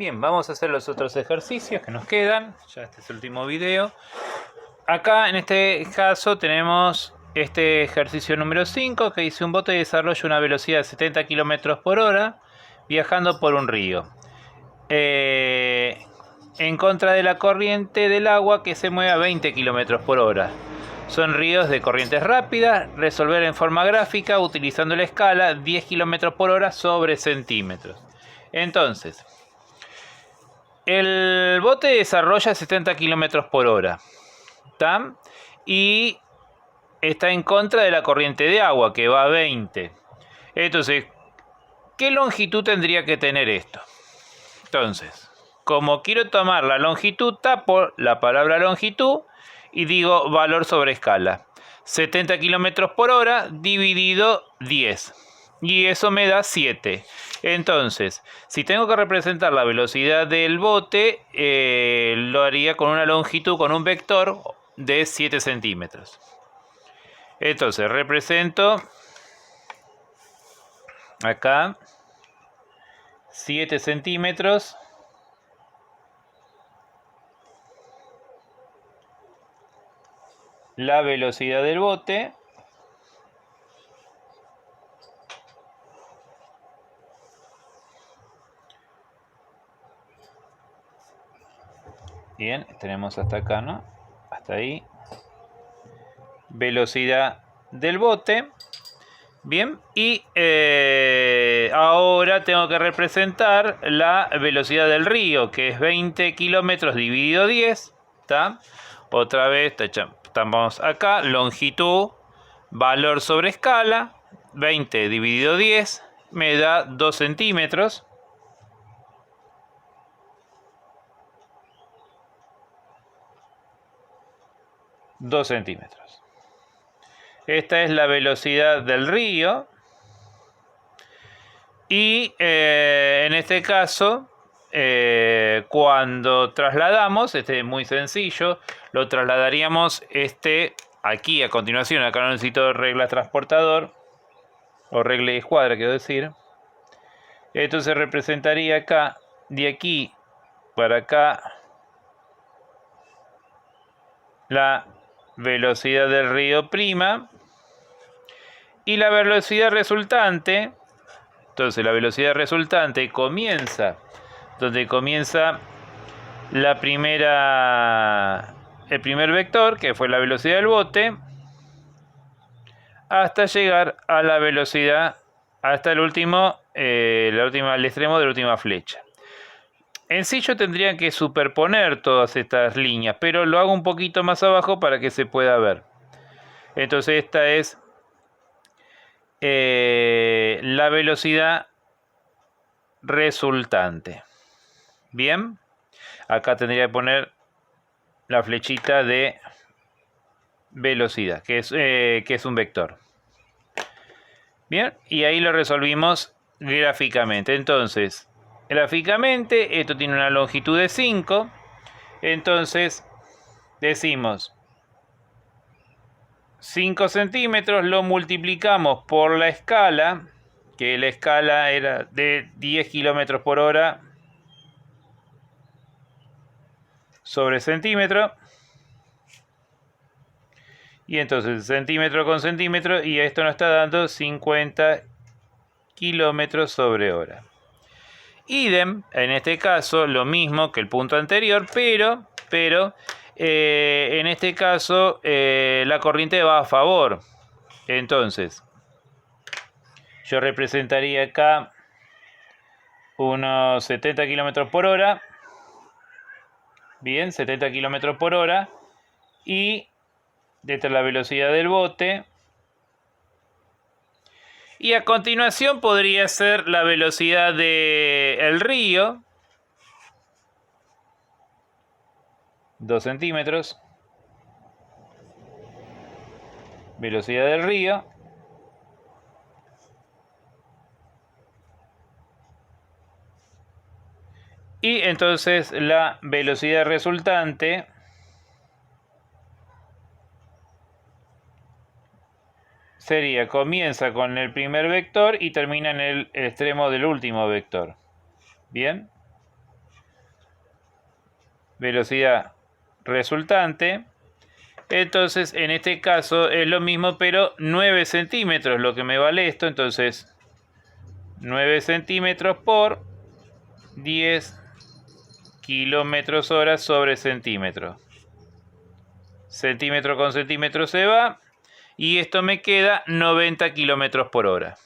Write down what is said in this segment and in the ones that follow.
Bien, vamos a hacer los otros ejercicios que nos quedan. Ya este es el último video. Acá en este caso tenemos este ejercicio número 5 que dice: un bote desarrolla una velocidad de 70 km por hora viajando por un río. En contra de la corriente del agua que se mueve a 20 km por hora. Son ríos de corrientes rápidas. Resolver en forma gráfica utilizando la escala 10 km por hora sobre centímetros. Entonces, el bote desarrolla 70 km por hora. ¿Tá? Y está en contra de la corriente de agua que va a 20. Entonces, ¿qué longitud tendría que tener esto? Entonces, como quiero tomar la longitud, tapo la palabra longitud y digo valor sobre escala. 70 km por hora dividido 10. Y eso me da 7. Entonces, si tengo que representar la velocidad del bote, lo haría con una longitud, con un vector de 7 centímetros. Entonces, represento acá 7 centímetros. La velocidad del bote. Bien, tenemos hasta acá, ¿no? Hasta ahí. Velocidad del bote. Bien, y ahora tengo que representar la velocidad del río, que es 20 kilómetros dividido 10. ¿Está? Otra vez, estamos acá, longitud, valor sobre escala, 20 dividido 10, me da 2 centímetros. Esta es la velocidad del río. Y en este caso, cuando trasladamos, este es muy sencillo, lo trasladaríamos aquí a continuación. Acá no necesito regla transportador, o regla de escuadra, quiero decir. Entonces representaría acá, de aquí para acá, la velocidad del río prima. Y la velocidad resultante, entonces la velocidad resultante comienza donde comienza el primer vector, que fue la velocidad del bote, hasta llegar a la velocidad, hasta el extremo de la última flecha. En sí yo tendría que superponer todas estas líneas, pero lo hago un poquito más abajo para que se pueda ver. Entonces esta es la velocidad resultante. Bien, acá tendría que poner la flechita de velocidad, que es un vector. Bien, y ahí lo resolvimos gráficamente. Entonces, gráficamente esto tiene una longitud de 5. Entonces, decimos 5 centímetros, lo multiplicamos por la escala, que la escala era de 10 kilómetros por hora sobre centímetro. Y entonces centímetro con centímetro, y esto nos está dando 50 kilómetros sobre hora. Idem, en este caso, lo mismo que el punto anterior, pero en este caso la corriente va a favor. Entonces, yo representaría acá unos 70 kilómetros por hora. Bien, 70 kilómetros por hora. Y esta es la velocidad del bote. Y a continuación podría ser la velocidad del río. 2 centímetros. Velocidad del río. Y entonces la velocidad resultante sería, comienza con el primer vector y termina en el extremo del último vector. Bien. velocidad resultante. Entonces, en este caso es lo mismo, pero 9 centímetros lo que me vale esto. Entonces, 9 centímetros por 10 kilómetros hora sobre centímetro. Centímetro con centímetro se va. Y esto me queda 90 kilómetros por hora.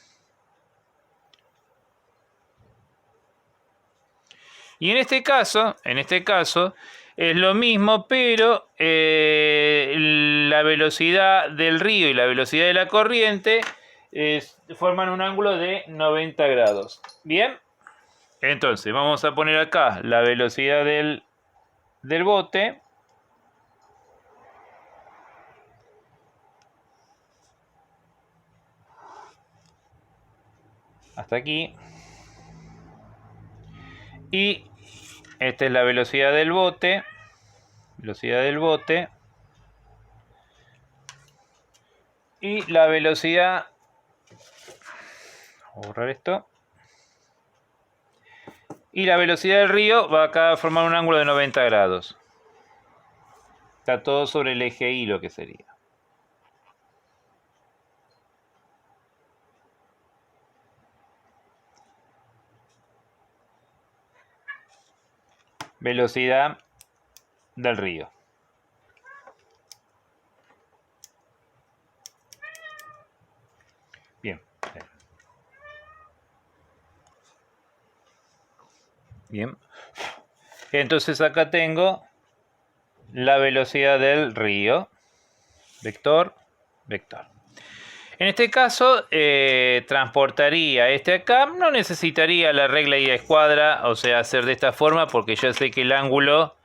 Y en este caso es lo mismo, pero la velocidad del río y la velocidad de la corriente forman un ángulo de 90 grados. Bien, entonces vamos a poner acá la velocidad del bote. Hasta aquí. Y esta es la velocidad del bote. Velocidad del bote. Y la velocidad... Voy a borrar esto. Y la velocidad del río va acá a formar un ángulo de 90 grados. Está todo sobre el eje Y lo que sería. Velocidad del río. Bien. Bien. Entonces acá tengo la velocidad del río. Vector, vector. En este caso, transportaría este acá. No necesitaría la regla y escuadra, o sea, hacer de esta forma, porque ya sé que el ángulo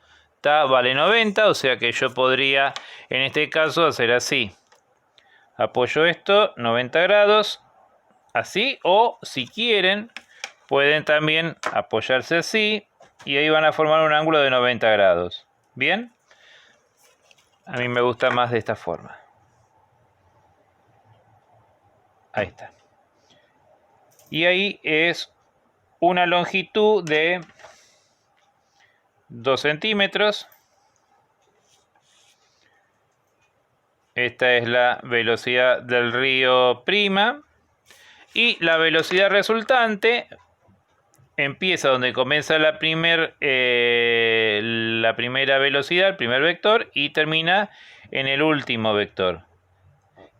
vale 90, o sea que yo podría, en este caso, hacer así. Apoyo esto, 90 grados, así, o si quieren, pueden también apoyarse así, y ahí van a formar un ángulo de 90 grados. ¿Bien? A mí me gusta más de esta forma. Ahí está. Y ahí es una longitud de 2 centímetros. Esta es la velocidad del río prima. Y la velocidad resultante empieza donde comienza la primera velocidad, el primer vector, y termina en el último vector,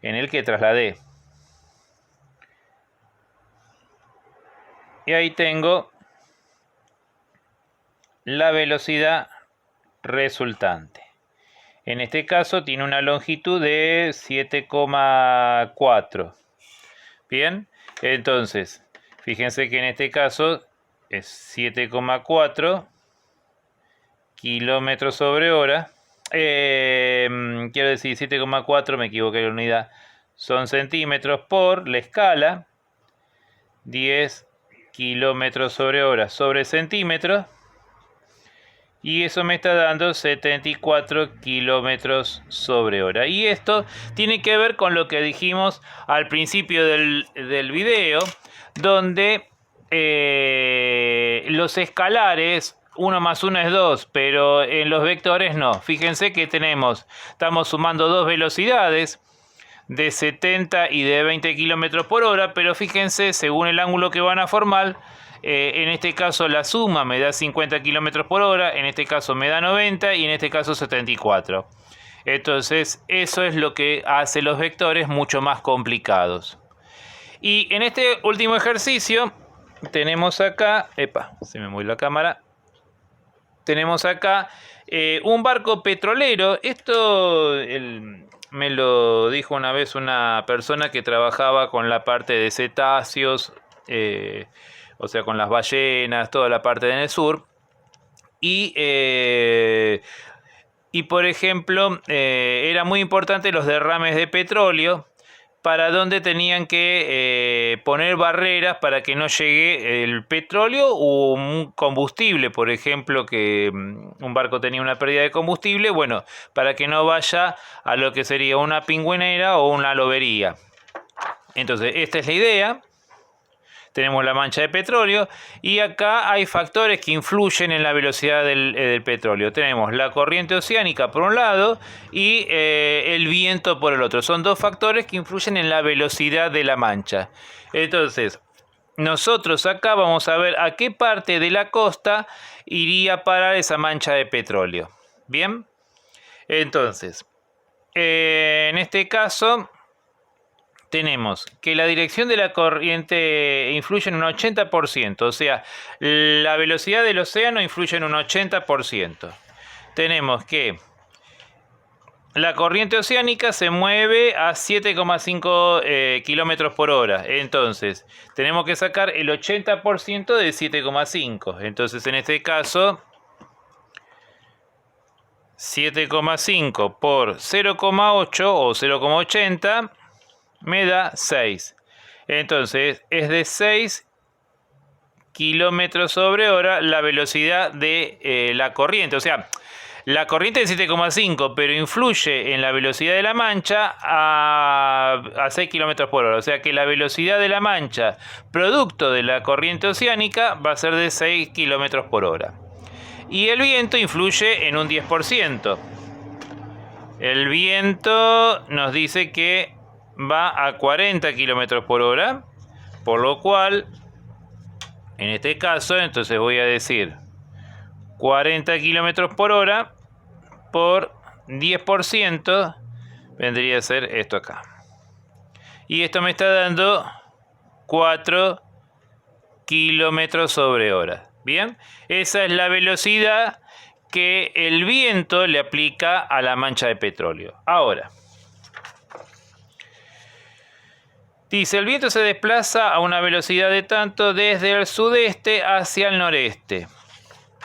en el que trasladé. Y ahí tengo la velocidad resultante. En este caso tiene una longitud de 7,4. Bien, entonces, fíjense que en este caso es 7,4 kilómetros sobre hora. Quiero decir 7,4, me equivoqué de la unidad. Son centímetros por la escala. 10 kilómetros sobre hora sobre centímetros. Y eso me está dando 74 kilómetros sobre hora. Y esto tiene que ver con lo que dijimos al principio del video, donde los escalares, 1 más 1 es 2, pero en los vectores no. Fíjense que estamos sumando dos velocidades de 70 y de 20 kilómetros por hora, pero fíjense, según el ángulo que van a formar, en este caso la suma me da 50 kilómetros por hora, en este caso me da 90 y en este caso 74. Entonces eso es lo que hace los vectores mucho más complicados. Y en este último ejercicio tenemos acá, se me movió la cámara, tenemos acá un barco petrolero. Esto me lo dijo una vez una persona que trabajaba con la parte de cetáceos, o sea, con las ballenas, toda la parte en el sur. Y por ejemplo, era muy importante los derrames de petróleo, para donde tenían que poner barreras para que no llegue el petróleo o un combustible, por ejemplo, que un barco tenía una pérdida de combustible, bueno, para que no vaya a lo que sería una pingüinera o una lobería. Entonces, esta es la idea. tenemos la mancha de petróleo, y acá hay factores que influyen en la velocidad del petróleo. Tenemos la corriente oceánica por un lado y el viento por el otro. Son dos factores que influyen en la velocidad de la mancha. Entonces, nosotros acá vamos a ver a qué parte de la costa iría a parar esa mancha de petróleo. Bien, entonces, en este caso tenemos que la dirección de la corriente influye en un 80%, o sea, la velocidad del océano influye en un 80%. Tenemos que la corriente oceánica se mueve a 7,5 kilómetros por hora. Entonces, tenemos que sacar el 80% de 7,5. Entonces, en este caso, 7,5 por 0,8 o 0,80 me da 6. Entonces, es de 6 kilómetros sobre hora la velocidad de la corriente. O sea, la corriente es 7,5, pero influye en la velocidad de la mancha a 6 kilómetros por hora. O sea que la velocidad de la mancha, producto de la corriente oceánica, va a ser de 6 kilómetros por hora. Y el viento influye en un 10%. El viento nos dice que va a 40 kilómetros por hora, por lo cual, en este caso, entonces voy a decir 40 kilómetros por hora por 10% vendría a ser esto acá. Y esto me está dando 4 kilómetros sobre hora. Bien, esa es la velocidad que el viento le aplica a la mancha de petróleo. Ahora, dice, el viento se desplaza a una velocidad de tanto desde el sudeste hacia el noreste.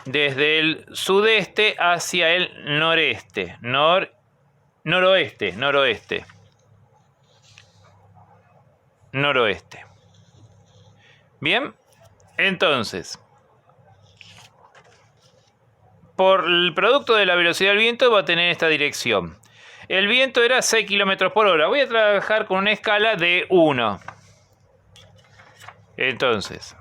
Desde el sudeste hacia el noreste. Noroeste. Bien, entonces, por el producto de la velocidad del viento va a tener esta dirección. El viento era 6 km por hora. Voy a trabajar con una escala de 1. Entonces,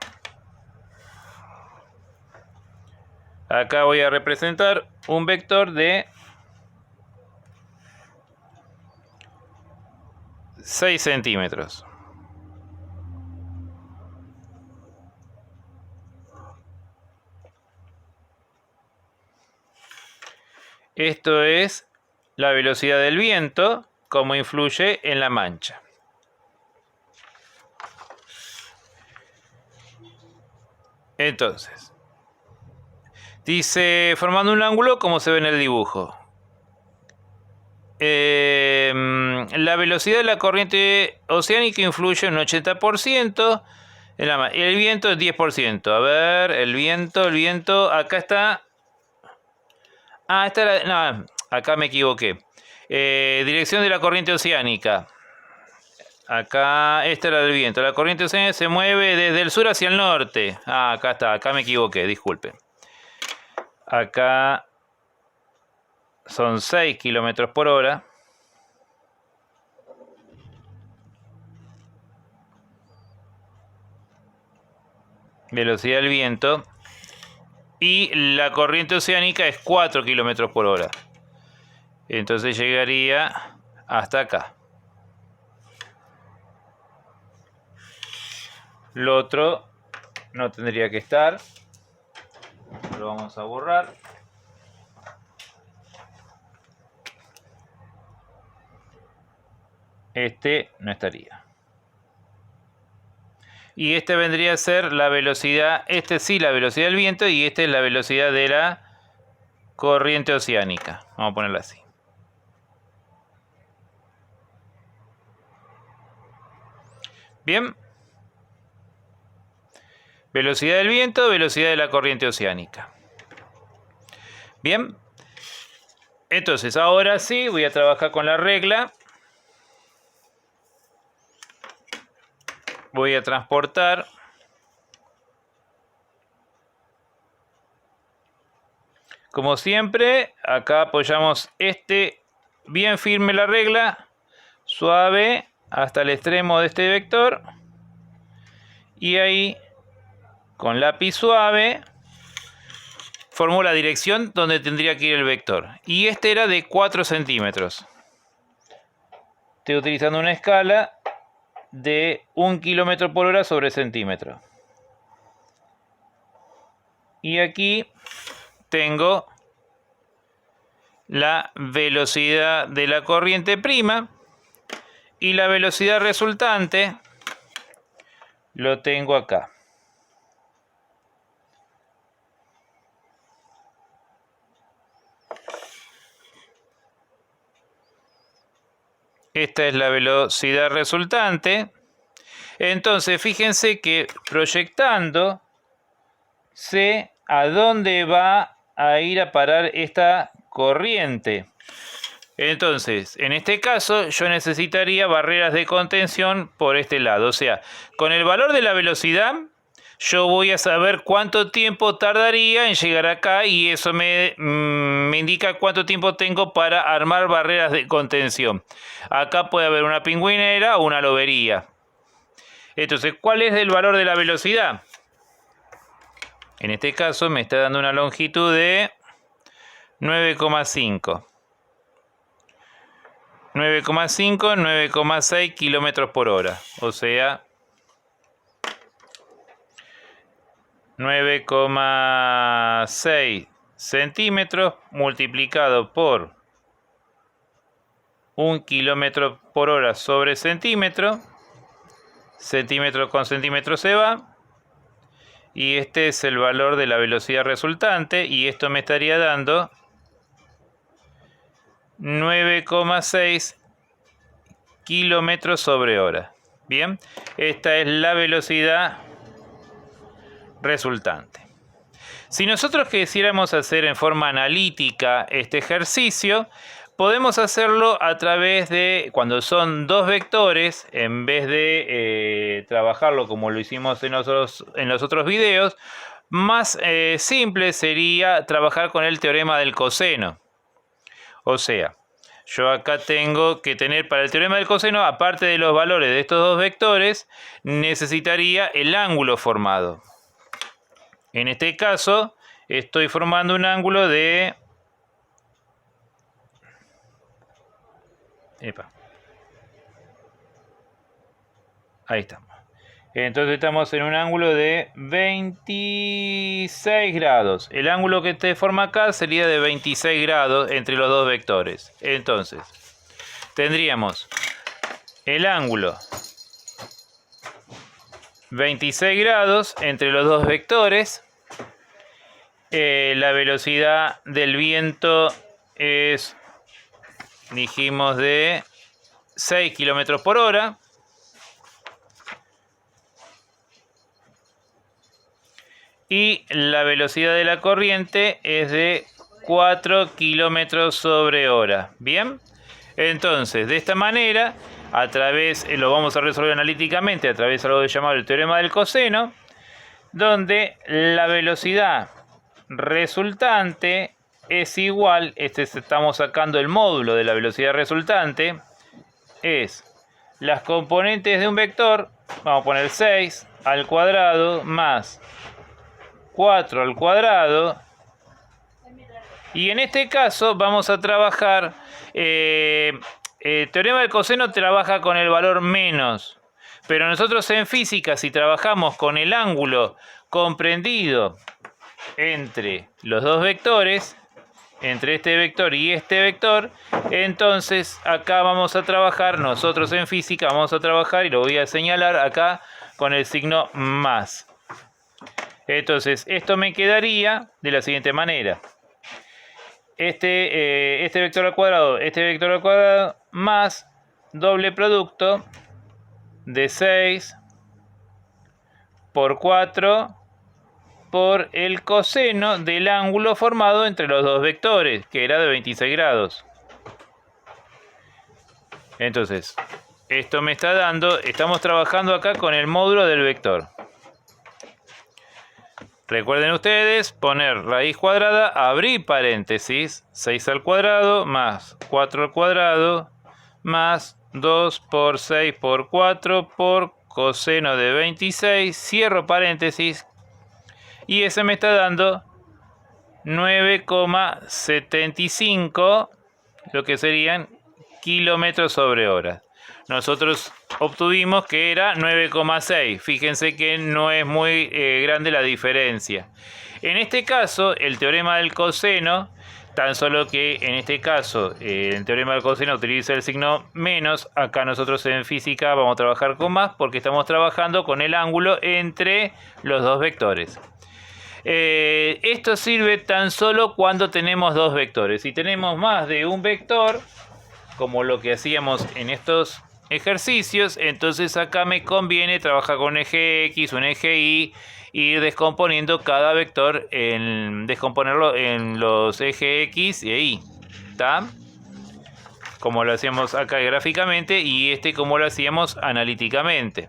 acá voy a representar un vector de 6 centímetros. Esto es la velocidad del viento, cómo influye en la mancha. Entonces, dice, formando un ángulo como se ve en el dibujo. La velocidad de la corriente oceánica influye en un 80%. El viento es 10%. A ver, el viento, acá está. Ah, no, acá me equivoqué. Dirección de la corriente oceánica. Acá, esta era del viento. La corriente oceánica se mueve desde el sur hacia el norte. Ah, acá está, acá me equivoqué, disculpen. Acá son 6 kilómetros por hora. Velocidad del viento. Y la corriente oceánica es 4 kilómetros por hora. Entonces llegaría hasta acá. Lo otro no tendría que estar. Lo vamos a borrar. Este no estaría. Y este vendría a ser la velocidad, este sí, la velocidad del viento, y este es la velocidad de la corriente oceánica. Vamos a ponerla así. Bien. Velocidad del viento, velocidad de la corriente oceánica. Bien. Entonces, ahora sí, voy a trabajar con la regla. Voy a transportar como siempre. Acá apoyamos bien firme la regla, suave hasta el extremo de este vector, Y ahí, con lápiz suave, formó la dirección donde tendría que ir el vector. Y este era de 4 centímetros. Estoy utilizando una escala de 1 kilómetro por hora sobre centímetro. Y aquí tengo la velocidad de la corriente prima. Y la velocidad resultante lo tengo acá. Esta es la velocidad resultante. Entonces, fíjense que proyectando sé a dónde va a ir a parar esta corriente. Entonces, en este caso, yo necesitaría barreras de contención por este lado. O sea, con el valor de la velocidad, yo voy a saber cuánto tiempo tardaría en llegar acá y eso me indica cuánto tiempo tengo para armar barreras de contención. Acá puede haber una pingüinera o una lobería. Entonces, ¿cuál es el valor de la velocidad? En este caso me está dando una longitud de 9,5. 9,6 kilómetros por hora. O sea, 9,6 centímetros multiplicado por 1 kilómetro por hora sobre centímetro. Centímetro con centímetro se va. Y este es el valor de la velocidad resultante. Y esto me estaría dando 9,6 kilómetros sobre hora. Bien, esta es la velocidad resultante. Si nosotros quisiéramos hacer en forma analítica este ejercicio, podemos hacerlo a través de, cuando son dos vectores, en vez de trabajarlo como lo hicimos en los otros videos, más simple sería trabajar con el teorema del coseno. O sea, yo acá tengo que tener para el teorema del coseno, aparte de los valores de estos dos vectores, necesitaría el ángulo formado. En este caso, estoy formando un ángulo de... Ahí estamos. Entonces estamos en un ángulo de 26 grados. El ángulo que te forma acá sería de 26 grados entre los dos vectores. Entonces, tendríamos el ángulo 26 grados entre los dos vectores. La velocidad del viento es, dijimos, de 6 kilómetros por hora. Y la velocidad de la corriente es de 4 kilómetros sobre hora. Bien, entonces de esta manera, a través, lo vamos a resolver analíticamente a través de algo llamado el teorema del coseno, donde la velocidad resultante es igual, estamos sacando el módulo de la velocidad resultante, es las componentes de un vector, vamos a poner 6 al cuadrado más 4 al cuadrado, y en este caso vamos a trabajar, el teorema del coseno trabaja con el valor menos, pero nosotros en física, si trabajamos con el ángulo comprendido entre los dos vectores, entre este vector y este vector, entonces acá vamos a trabajar, nosotros en física vamos a trabajar, y lo voy a señalar acá con el signo más. Entonces, esto me quedaría de la siguiente manera. Este vector al cuadrado, más doble producto de 6 por 4 por el coseno del ángulo formado entre los dos vectores, que era de 26 grados. Entonces, esto me está dando, estamos trabajando acá con el módulo del vector. Recuerden ustedes poner raíz cuadrada, abrir paréntesis, 6 al cuadrado más 4 al cuadrado más 2 por 6 por 4 por coseno de 26, cierro paréntesis, y ese me está dando 9,75, lo que serían kilómetros sobre hora. Nosotros obtuvimos que era 9,6. Fíjense que no es muy grande la diferencia. En este caso, el teorema del coseno, tan solo que en este caso el teorema del coseno utiliza el signo menos. Acá nosotros en física vamos a trabajar con más porque estamos trabajando con el ángulo entre los dos vectores. Esto sirve tan solo cuando tenemos dos vectores. Si tenemos más de un vector, como lo que hacíamos en estos ejercicios, entonces acá me conviene trabajar con un eje X, un eje Y, ir descomponiendo cada vector, descomponerlo en los ejes X e Y, ¿está? Como lo hacíamos acá gráficamente y como lo hacíamos analíticamente.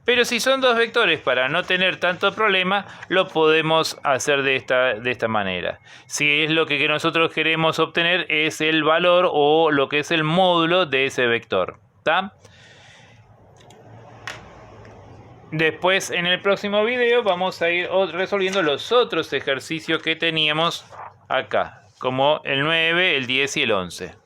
Pero si son dos vectores, para no tener tanto problema, lo podemos hacer de esta manera. Si es lo que nosotros queremos obtener, es el valor o lo que es el módulo de ese vector, ¿está? Después, en el próximo video, vamos a ir resolviendo los otros ejercicios que teníamos acá, como el 9, el 10 y el 11.